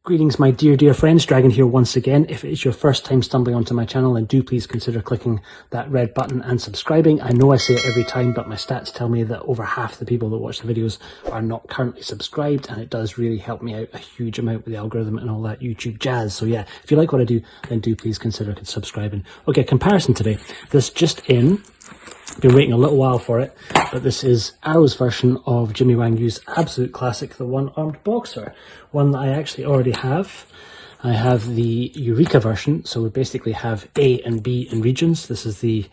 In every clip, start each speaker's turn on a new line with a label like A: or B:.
A: Greetings my dear friends, Dragon here once again. If it is your first time stumbling onto my channel, then do please consider clicking that red button and subscribing. I know I say it every time, but my stats tell me that over half the people that watch the videos are not currently subscribed, and it does really help me out a huge amount with the algorithm and all that YouTube jazz. So yeah, if you like what I do, then do please consider subscribing. Okay, comparison today. This just in. Been waiting a little while for it, but this is Arrow's version of Jimmy Wang Yu's absolute classic, the one-armed boxer, one that I actually already have. I have the Eureka version, so we basically have A and B in regions. This is the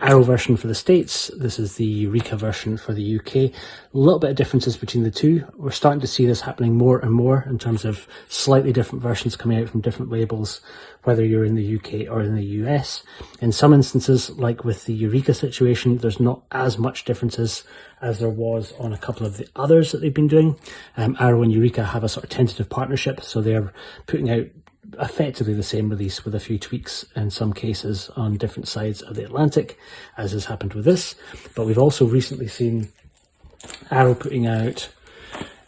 A: Arrow version for the States, this is the Eureka version for the UK. A little bit of differences between the two. We're starting to see this happening more and more in terms of slightly different versions coming out from different labels, whether you're in the UK or in the US. In some instances, like with the Eureka situation, there's not as much differences as there was on a couple of the others that they've been doing. Arrow and Eureka have a sort of tentative partnership, so they're putting out effectively the same release with a few tweaks in some cases on different sides of the Atlantic, as has happened with this. But we've also recently seen Arrow putting out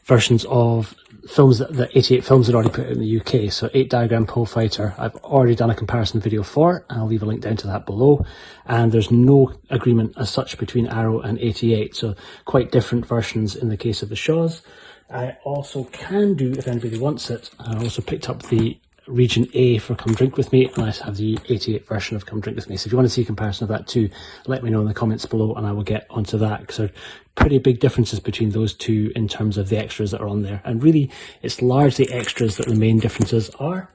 A: versions of films that 88 Films had already put out in the UK. So 8 Diagram Pole Fighter, I've already done a comparison video for, and I'll leave a link down to that below. And there's no agreement as such between Arrow and 88, so quite different versions in the case of the Shaws. I also can do, if anybody wants it, I also picked up the Region A for Come Drink With Me, and I have the 88 version of Come Drink With Me. So if you want to see a comparison of that too, let me know in the comments below and I will get onto that, because there are pretty big differences between those two in terms of the extras that are on there. And really, it's largely extras that the main differences are,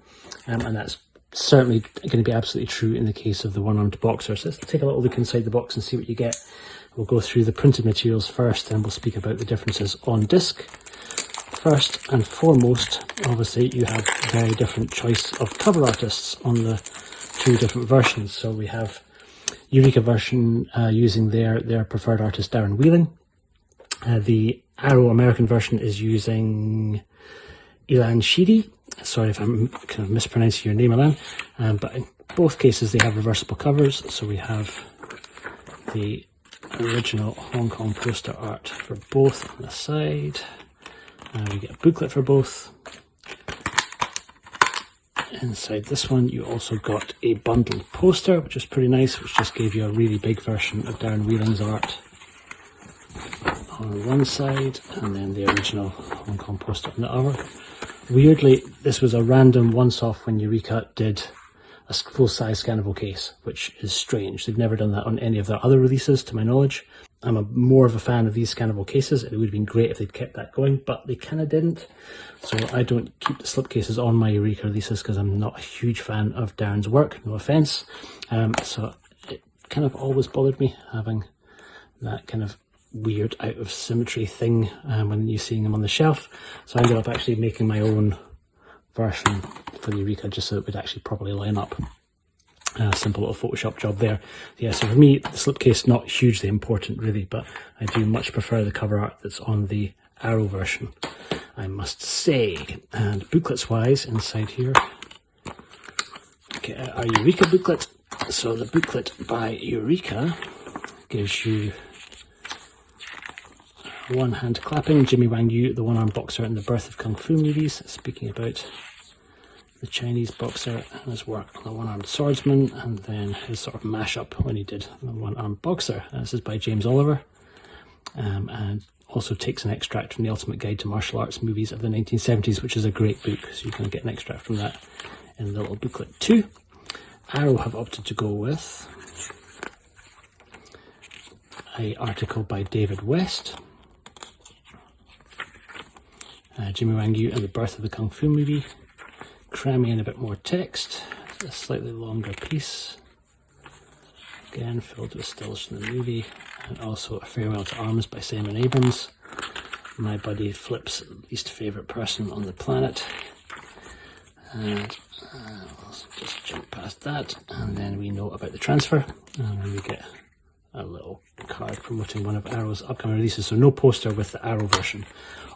A: and that's certainly going to be absolutely true in the case of the one-armed boxer. So let's take a little look inside the box and see what you get. We'll go through the printed materials first, and we'll speak about the differences on disc. First and foremost, obviously, you have a very different choice of cover artists on the two different versions. So we have Eureka version using their preferred artist, Darren Wheeling. The Arrow American version is using Ilan Sheedy. Sorry if I'm kind of mispronouncing your name, Ilan. But in both cases, they have reversible covers. So we have the original Hong Kong poster art for both on the side. We get a booklet for both. Inside this one, you also got a bundled poster, which is pretty nice, which just gave you a really big version of Darren Wheeling's art on one side, and then the original Hong Kong poster on the other. Weirdly, this was a random once-off when Eureka did a full-size scannable case, which is strange. They've never done that on any of their other releases, to my knowledge. I'm more of a fan of these scannable cases. It would have been great if they'd kept that going, but they kind of didn't. So I don't keep the slipcases on my Eureka releases because I'm not a huge fan of Darren's work, no offence. So it kind of always bothered me having that kind of weird out of symmetry thing when you're seeing them on the shelf. So I ended up actually making my own version for the Eureka just so it would actually properly line up. A simple little Photoshop job there. Yeah, so for me, the slipcase not hugely important really, but I do much prefer the cover art that's on the Arrow version, I must say. And booklets wise, inside here, okay, our Eureka booklet. So the booklet by Eureka gives you one hand clapping, Jimmy Wang Yu, the one-armed boxer in the Birth of Kung Fu movies, speaking about the Chinese boxer and his work on the one-armed swordsman, and then his sort of mashup when he did the one-armed boxer. This is by James Oliver, and also takes an extract from the Ultimate Guide to Martial Arts Movies of the 1970s, which is a great book, so you can get an extract from that in the little booklet too. Arrow have opted to go with an article by David West, Jimmy Wang Yu and the Birth of the Kung Fu movie. Cramming in a bit more text, a slightly longer piece, again filled with stills from the movie, and also A Farewell to Arms by Simon Abrams, my buddy Flip's least favourite person on the planet. And let's just jump past that, and then we know about the transfer, and then we get a little card promoting one of Arrow's upcoming releases. So no poster with the Arrow version.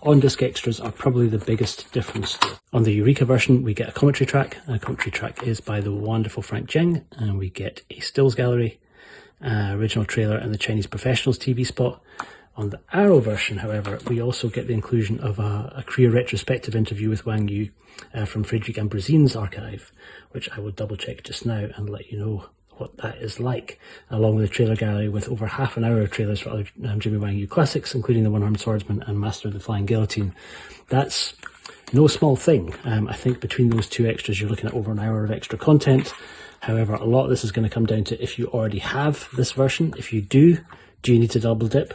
A: On-disc extras are probably the biggest difference. On the Eureka version, we get a commentary track. A commentary track is by the wonderful Frank Jeng, and we get a stills gallery, original trailer and the Chinese Professionals TV spot. On the Arrow version, however, we also get the inclusion of a career retrospective interview with Wang from Frédéric Ambrosin's archive, which I will double check just now and let you know what that is like, along with a trailer gallery with over half an hour of trailers for other Jimmy Wang classics, including The One-Armed Swordsman and Master of the Flying Guillotine. That's no small thing. I think between those two extras, you're looking at over an hour of extra content. However, a lot of this is going to come down to if you already have this version. If you do you need to double dip?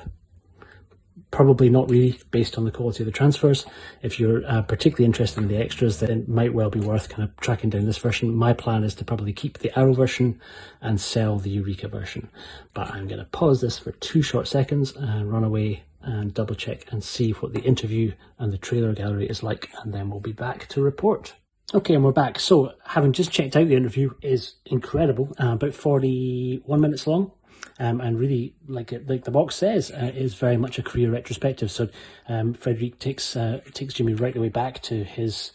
A: Probably not really, based on the quality of the transfers. If you're particularly interested in the extras, then it might well be worth kind of tracking down this version. My plan is to probably keep the Arrow version and sell the Eureka version. But I'm going to pause this for 2 short seconds and run away and double check and see what the interview and the trailer gallery is like, and then we'll be back to report. Okay, and we're back. So having just checked out the interview, is incredible, about 41 minutes long. And really, like the box says, is very much a career retrospective. So Frédéric takes Jimmy right the way back to his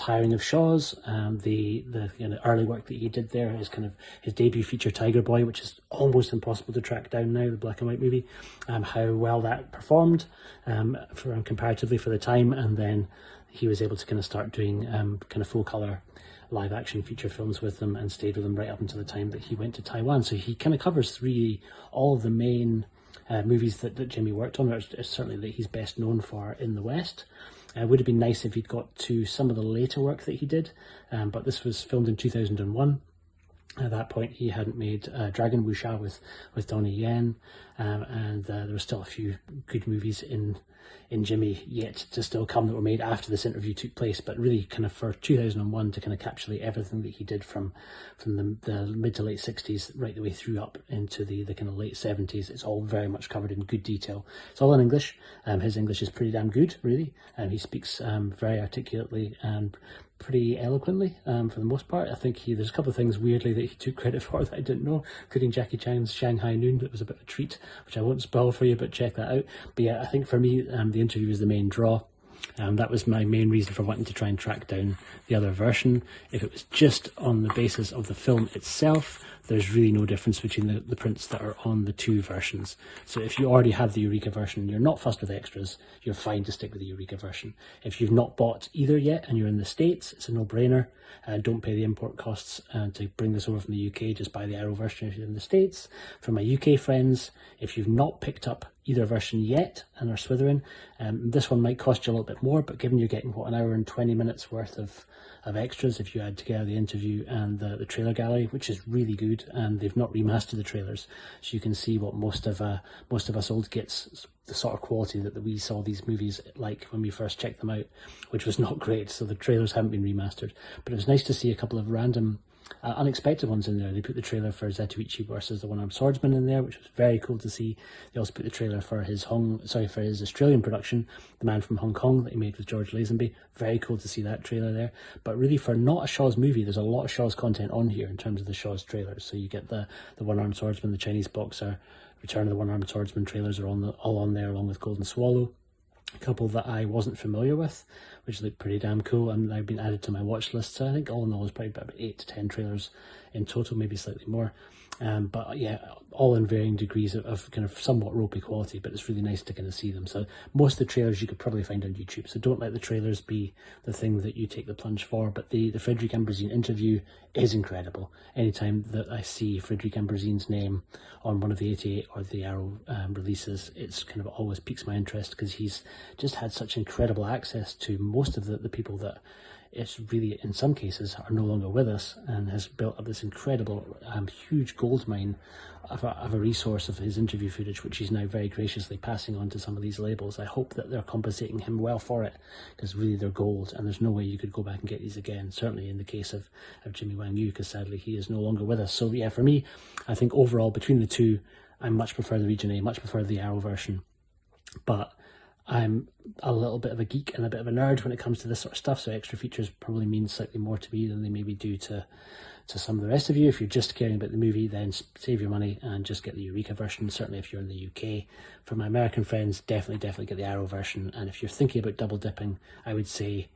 A: hiring of Shaw's, the early work that he did there, his debut feature Tiger Boy, which is almost impossible to track down now, the black and white movie, how well that performed comparatively for the time, and then he was able to kind of start doing kind of full colour live action feature films with them and stayed with them right up until the time that he went to Taiwan. So he kind of covers all of the main movies that Jimmy worked on, or certainly that he's best known for in the West. It would have been nice if he'd got to some of the later work that he did, but this was filmed in 2001. At that point, he hadn't made Dragon Wuxia with Donnie Yen, and there were still a few good movies in Jimmy yet to still come that were made after this interview took place. But really, kind of for 2001 to kind of capsulate everything that he did from the mid to late 60s right the way through up into the kind of late 70s, it's all very much covered in good detail. It's all in English. His English is pretty damn good, really, and he speaks very articulately and pretty eloquently for the most part. I think there's a couple of things weirdly that he took credit for that I didn't know, including Jackie Chan's Shanghai Noon. That was a bit of a treat, which I won't spoil for you, but check that out. But yeah, I think for me, the interview was the main draw. That was my main reason for wanting to try and track down the other version. If it was just on the basis of the film itself, there's really no difference between the prints that are on the two versions. So if you already have the Eureka version and you're not fussed with extras, you're fine to stick with the Eureka version. If you've not bought either yet and you're in the States, it's a no-brainer. Don't pay the import costs to bring this over from the UK, just buy the Arrow version if you're in the States. For my UK friends, if you've not picked up either version yet and are swithering, this one might cost you a little bit more, but given you're getting an hour and 20 minutes worth of extras if you add together the interview and the trailer gallery, which is really good, and they've not remastered the trailers, so you can see what most of us old gets, the sort of quality that we saw these movies like when we first checked them out, which was not great. So the trailers haven't been remastered, but it was nice to see a couple of random unexpected ones in there. They put the trailer for Zatoichi versus the One-Armed Swordsman in there, which was very cool to see. They also put the trailer for his Australian production, The Man from Hong Kong, that he made with George Lazenby. Very cool to see that trailer there. But really, for not a Shaw's movie, there's a lot of Shaw's content on here in terms of the Shaw's trailers. So you get the One-Armed Swordsman, the Chinese Boxer, Return of the One-Armed Swordsman trailers are all on there, along with Golden Swallow. A couple that I wasn't familiar with, which look pretty damn cool, and they've been added to my watch list. So I think all in all, it's probably about 8 to 10 trailers in total, maybe slightly more. But yeah, all in varying degrees of kind of somewhat ropey quality, but it's really nice to kind of see them. So most of the trailers you could probably find on YouTube, so don't let the trailers be the thing that you take the plunge for. But the Frédéric Ambrosin interview is incredible. Anytime that I see Frédéric Ambrosin's name on one of the 88 or the Arrow releases, it's kind of always piques my interest, because he's just had such incredible access to most of the people that it's really, in some cases, are no longer with us, and has built up this incredible, huge gold mine of a resource of his interview footage, which he's now very graciously passing on to some of these labels. I hope that they're compensating him well for it, because really they're gold, and there's no way you could go back and get these again, certainly in the case of Jimmy Wang, because sadly he is no longer with us. So yeah, for me, I think overall, between the two, I much prefer the Region A, much prefer the Arrow version, but I'm a little bit of a geek and a bit of a nerd when it comes to this sort of stuff, so extra features probably mean slightly more to me than they maybe do to some of the rest of you. If you're just caring about the movie, then save your money and just get the Eureka version, certainly if you're in the UK. For my American friends, definitely get the Arrow version, and if you're thinking about double dipping, I would say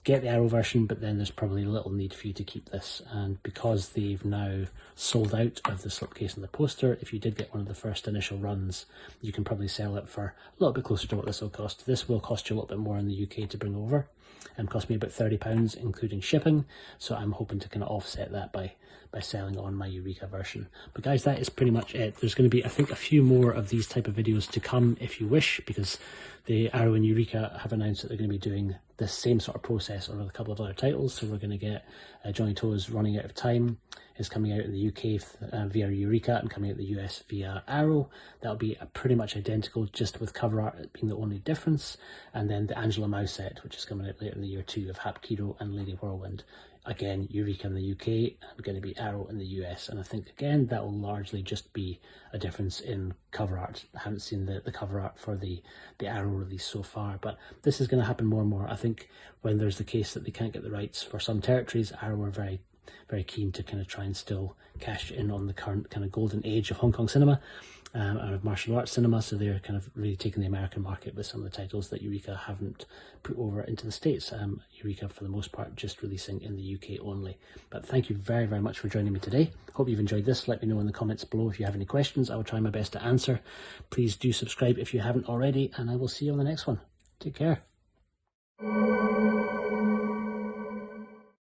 A: get the Arrow version, but then there's probably little need for you to keep this. And because they've now sold out of the slipcase and the poster, if you did get one of the first initial runs, you can probably sell it for a little bit closer to what this will cost. This will cost you a little bit more in the UK to bring over, and cost me about £30 including shipping, so I'm hoping to kind of offset that by selling on my Eureka version. But guys, that is pretty much it. There's going to be, I think, a few more of these type of videos to come if you wish, because the Arrow and Eureka have announced that they're going to be doing the same sort of process on a couple of other titles. So we're going to get Johnny Toes Running Out of Time is coming out in the UK via Eureka, and coming out in the US via Arrow. That'll be pretty much identical, just with cover art being the only difference. And then the Angela Mouse set, which is coming out later in the year too, of Hapkido and Lady Whirlwind. Again, Eureka in the UK and going to be Arrow in the US. And I think, again, that will largely just be a difference in cover art. I haven't seen the cover art for the Arrow release so far, but this is going to happen more and more. I think when there's the case that they can't get the rights for some territories, Arrow are very, very keen to kind of try and still cash in on the current kind of golden age of Hong Kong cinema and of martial arts cinema. So they're kind of really taking the American market with some of the titles that Eureka haven't put over into the States. Eureka, for the most part, just releasing in the UK only. But thank you very, very much for joining me today. Hope you've enjoyed this. Let me know in the comments below if you have any questions. I will try my best to answer. Please do subscribe if you haven't already, and I will see you on the next one. Take care.